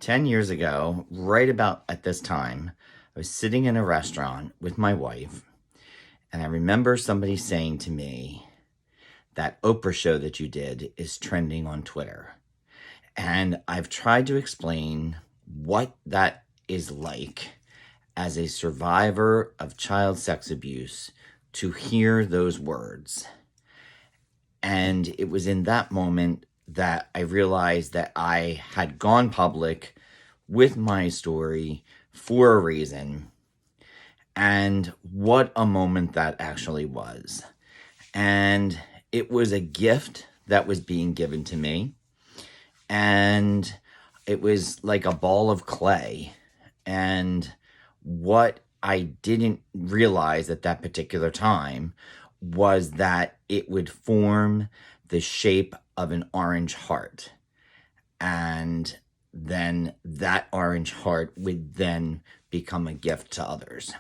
10 years ago, right about at this time, I was sitting in a restaurant with my wife, and I remember somebody saying to me, that Oprah show that you did is trending on Twitter. And I've tried to explain what that is like as a survivor of child sex abuse to hear those words. And it was in that moment that I realized that I had gone public with my story for a reason. And what a moment that actually was. And it was a gift that was being given to me. And it was like a ball of clay. And what I didn't realize at that particular time was that it would form the shape of an orange heart. And then that orange heart would then become a gift to others.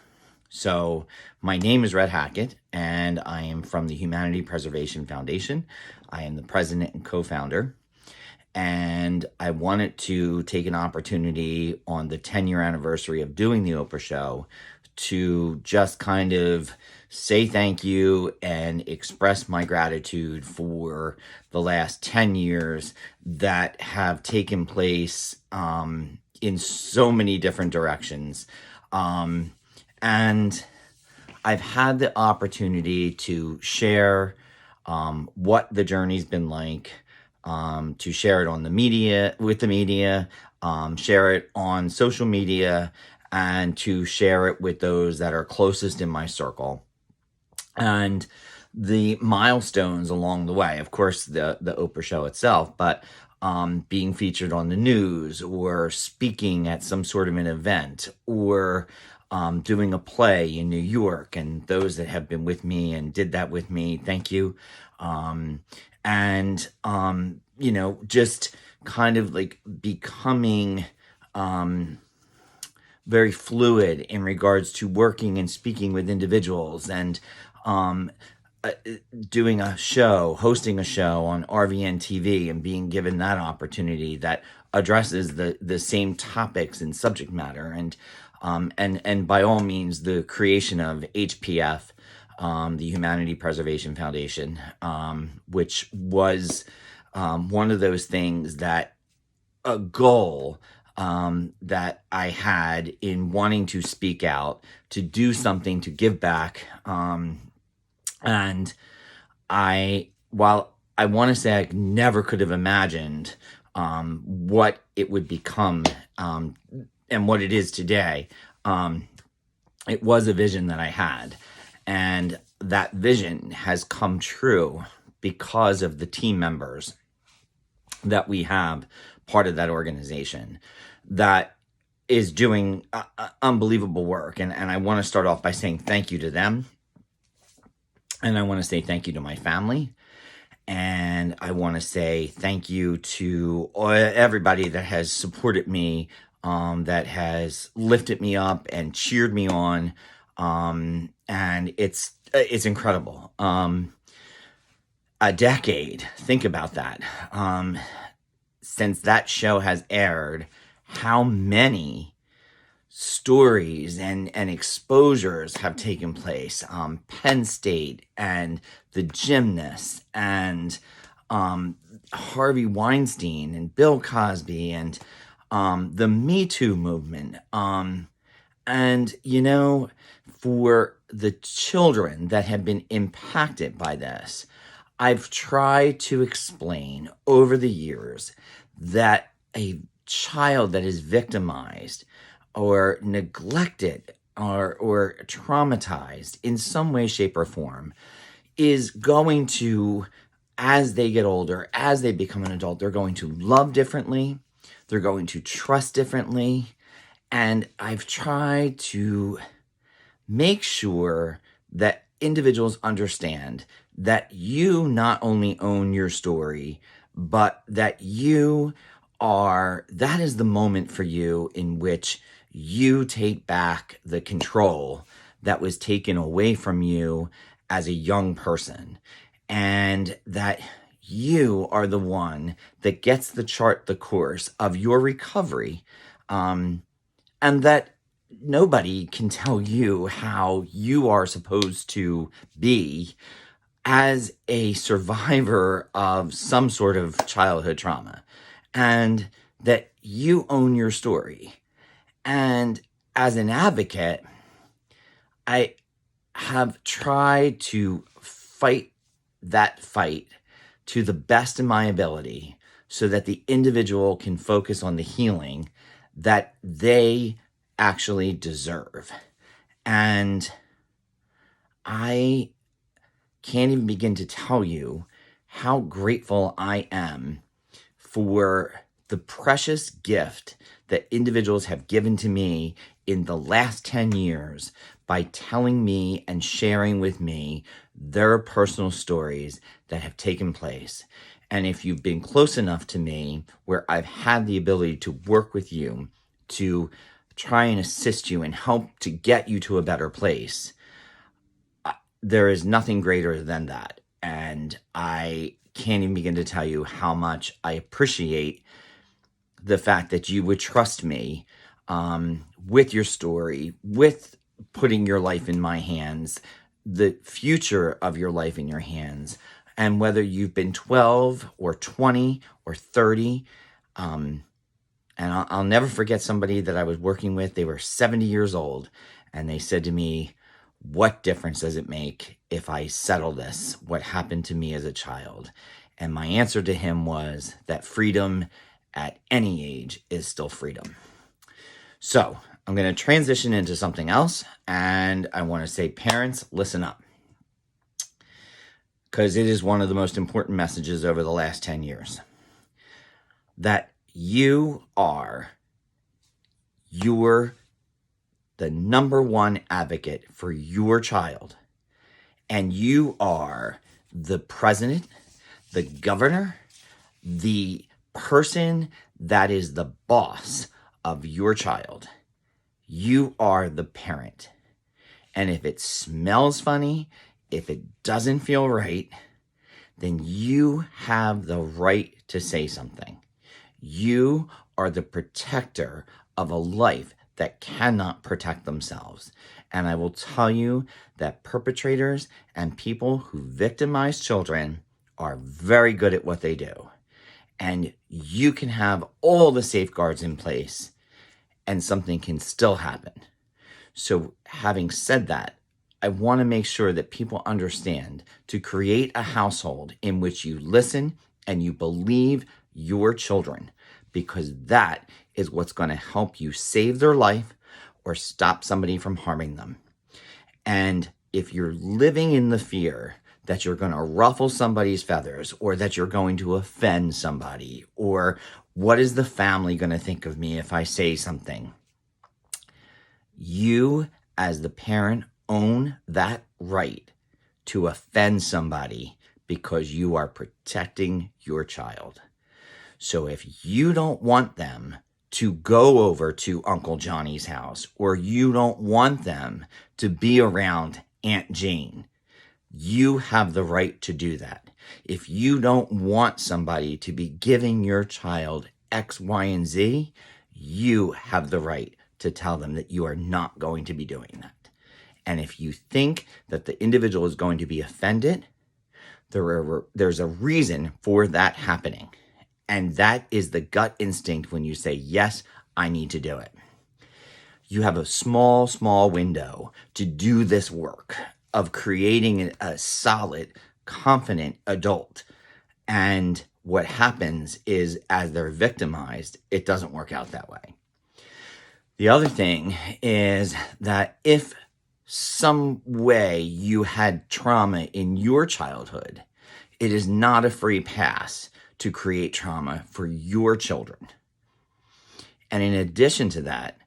So my name is Rhett Hackett, and I am from the Humanity Preservation Foundation. I am the president and co-founder. And I wanted to take an opportunity on the 10-year anniversary of doing the Oprah Show to just kind of say thank you and express my gratitude for the last 10 years that have taken place in so many different directions. And I've had the opportunity to share what the journey's been like, to share it on the media, with the media, share it on social media, and to share it with those that are closest in my circle. And the milestones along the way, of course, the Oprah Show itself, but being featured on the news or speaking at some sort of an event or doing a play in New York, and those that have been with me and did that with me, thank you. Just kind of like becoming very fluid in regards to working and speaking with individuals and doing a show, hosting a show on RVN TV and being given that opportunity that addresses the same topics and subject matter. And by all means, the creation of HPF, the Humanity Preservation Foundation, which was one of those things that a goal that I had in wanting to speak out, to do something, to give back. And while I want to say I never could have imagined what it would become and what it is today, it was a vision that I had. And that vision has come true because of the team members that we have part of that organization that is doing unbelievable work. And I want to start off by saying thank you to them. And I want to say thank you to my family. And I want to say thank you to everybody that has supported me, that has lifted me up and cheered me on. And it's incredible. A decade, think about that. Since that show has aired, how many stories and exposures have taken place. Penn State and the gymnasts and Harvey Weinstein and Bill Cosby and the Me Too movement. And, for the children that have been impacted by this, I've tried to explain over the years that a child that is victimized or neglected or traumatized in some way, shape, or form is going to, as they get older, as they become an adult, they're going to love differently. They're going to trust differently. And I've tried to make sure that individuals understand that you not only own your story, but that that is the moment for you in which you take back the control that was taken away from you as a young person. And that you are the one that gets to chart the course of your recovery, and that nobody can tell you how you are supposed to be as a survivor of some sort of childhood trauma, and that you own your story. And as an advocate, I have tried to fight that fight to the best of my ability so that the individual can focus on the healing that they actually deserve. And I can't even begin to tell you how grateful I am for the precious gift that individuals have given to me in the last 10 years by telling me and sharing with me their personal stories that have taken place. And if you've been close enough to me where I've had the ability to work with you to try and assist you and help to get you to a better place, there is nothing greater than that. And I can't even begin to tell you how much I appreciate the fact that you would trust me with your story, with putting your life in my hands, the future of your life in your hands. And whether you've been 12 or 20 or 30, and I'll never forget somebody that I was working with. They were 70 years old, and they said to me, "What difference does it make if I settle this? What happened to me as a child?" And my answer to him was that freedom at any age is still freedom. So I'm going to transition into something else, and I want to say, parents, listen up, because it is one of the most important messages over the last 10 years, that you're the number one advocate for your child, and you are the president, the governor, the person that is the boss of your child. You are the parent. And if it smells funny, if it doesn't feel right, then you have the right to say something. You are the protector of a life that cannot protect themselves. And I will tell you that perpetrators and people who victimize children are very good at what they do. And you can have all the safeguards in place and something can still happen. So having said that, I want to make sure that people understand to create a household in which you listen and you believe your children, because that is what's going to help you save their life or stop somebody from harming them. And if you're living in the fear that you're going to ruffle somebody's feathers, or that you're going to offend somebody, or what is the family going to think of me if I say something, you as the parent own that right to offend somebody because you are protecting your child. So if you don't want them to go over to Uncle Johnny's house, or you don't want them to be around Aunt Jane, you have the right to do that. If you don't want somebody to be giving your child X, Y, and Z, you have the right to tell them that you are not going to be doing that. And if you think that the individual is going to be offended, there's a reason for that happening. And that is the gut instinct when you say, yes, I need to do it. You have a small, small window to do this work of creating a solid, confident adult. And what happens is, as they're victimized, it doesn't work out that way. The other thing is that if some way you had trauma in your childhood, it is not a free pass to create trauma for your children. And in addition to that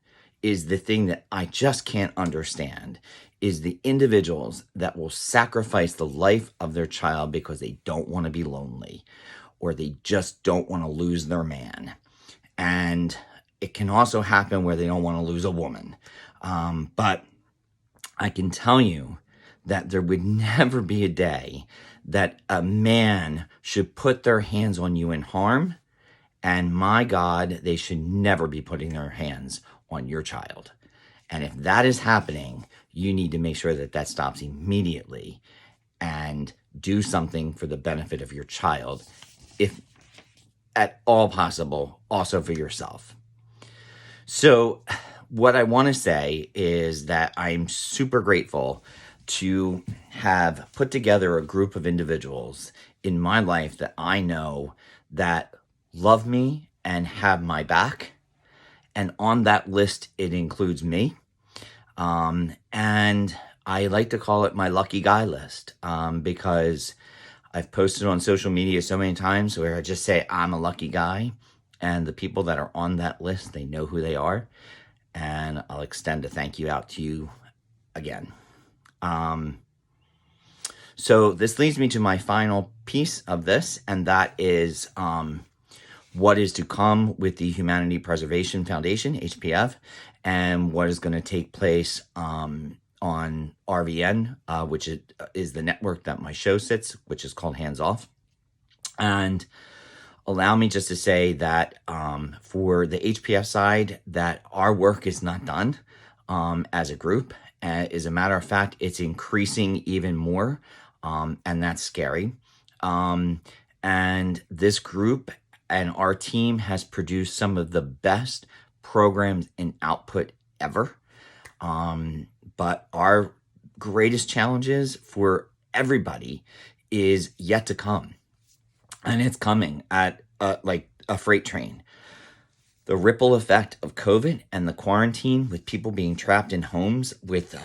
is the thing that I just can't understand is the individuals that will sacrifice the life of their child because they don't want to be lonely, or they just don't want to lose their man. And it can also happen where they don't want to lose a woman. But I can tell you that there would never be a day that a man should put their hands on you in harm. And my God, they should never be putting their hands on your child. And if that is happening, you need to make sure that that stops immediately and do something for the benefit of your child, if at all possible, also for yourself. So what I want to say is that I'm super grateful to have put together a group of individuals in my life that I know that love me and have my back. And on that list, it includes me. And I like to call it my lucky guy list, because I've posted on social media so many times where I just say I'm a lucky guy, and the people that are on that list, they know who they are, and I'll extend a thank you out to you again. So this leads me to my final piece of this, and that is what is to come with the Humanity Preservation Foundation, HPF, and what is going to take place on RVN, which is the network that my show sits, which is called Hands Off. And allow me just to say that for the HPF side, that our work is not done as a group. As a matter of fact, it's increasing even more, and that's scary. And this group and our team has produced some of the best programs and output ever. But our greatest challenges for everybody is yet to come. And it's coming at like a freight train. The ripple effect of COVID and the quarantine, with people being trapped in homes with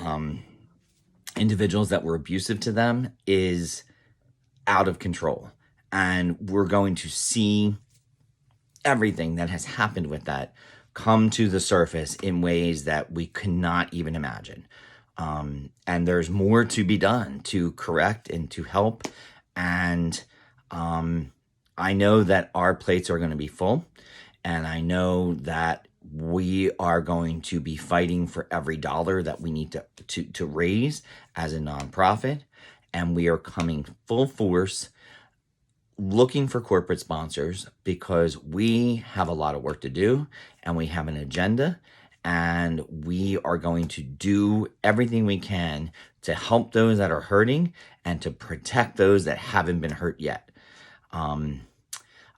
individuals that were abusive to them, is out of control. And we're going to see everything that has happened with that come to the surface in ways that we could not even imagine. And there's more to be done to correct and to help. And I know that our plates are going to be full. And I know that we are going to be fighting for every dollar that we need to raise as a nonprofit. And we are coming full force looking for corporate sponsors, because we have a lot of work to do and we have an agenda, and we are going to do everything we can to help those that are hurting and to protect those that haven't been hurt yet.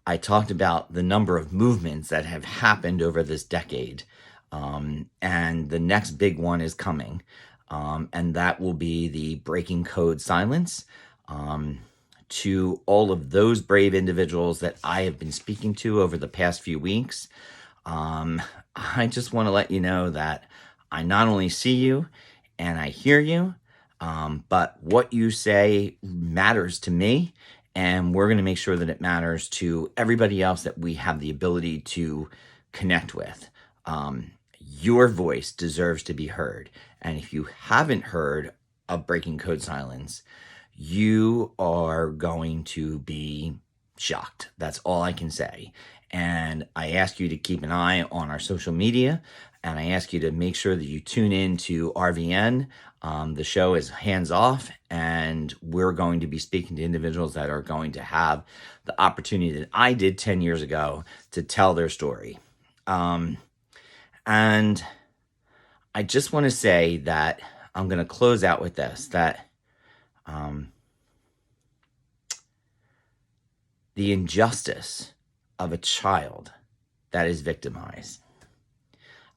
I talked about the number of movements that have happened over this decade, and the next big one is coming, and that will be the Breaking Code Silence. To all of those brave individuals that I have been speaking to over the past few weeks, I just want to let you know that I not only see you and I hear you, but what you say matters to me, and we're going to make sure that it matters to everybody else that we have the ability to connect with. Your voice deserves to be heard, and if you haven't heard of Breaking Code Silence, you are going to be shocked. That's all I can say. And I ask you to keep an eye on our social media, and I ask you to make sure that you tune in to RVN. The show is Hands Off, and we're going to be speaking to individuals that are going to have the opportunity that I did 10 years ago to tell their story. And I just want to say that I'm going to close out with this, that the injustice of a child that is victimized.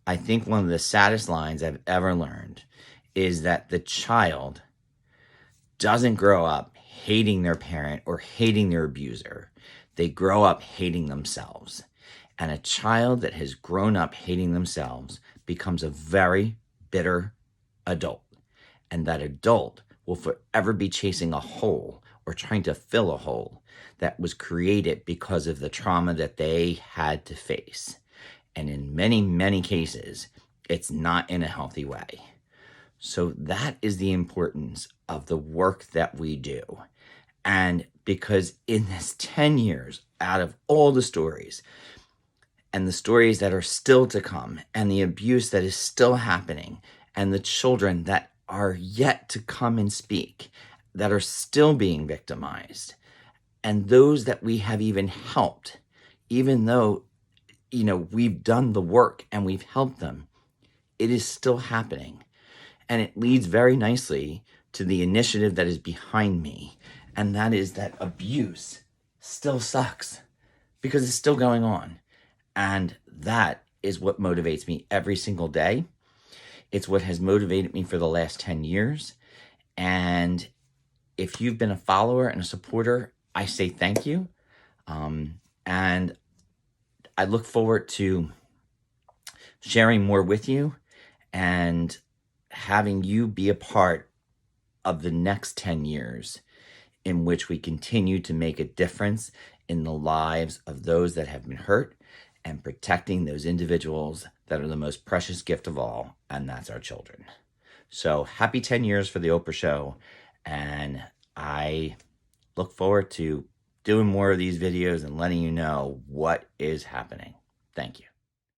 I think one of the saddest lines I've ever learned is that the child doesn't grow up hating their parent or hating their abuser. They grow up hating themselves. And a child that has grown up hating themselves becomes a very bitter adult. And that adult will forever be chasing a hole or trying to fill a hole that was created because of the trauma that they had to face. And in many, many cases, it's not in a healthy way. So that is the importance of the work that we do. And because in this 10 years, out of all the stories, and the stories that are still to come, and the abuse that is still happening, and the children that are yet to come and speak, that are still being victimized, and those that we have even helped, even though, we've done the work and we've helped them, it is still happening. And it leads very nicely to the initiative that is behind me, and that is that abuse still sucks because it's still going on. And that is what motivates me every single day. It's what has motivated me for the last 10 years. And if you've been a follower and a supporter, I say thank you. And I look forward to sharing more with you and having you be a part of the next 10 years in which we continue to make a difference in the lives of those that have been hurt and protecting those individuals that are the most precious gift of all, and that's our children. So happy 10 years for the Oprah Show, and I look forward to doing more of these videos and letting you know what is happening. Thank you.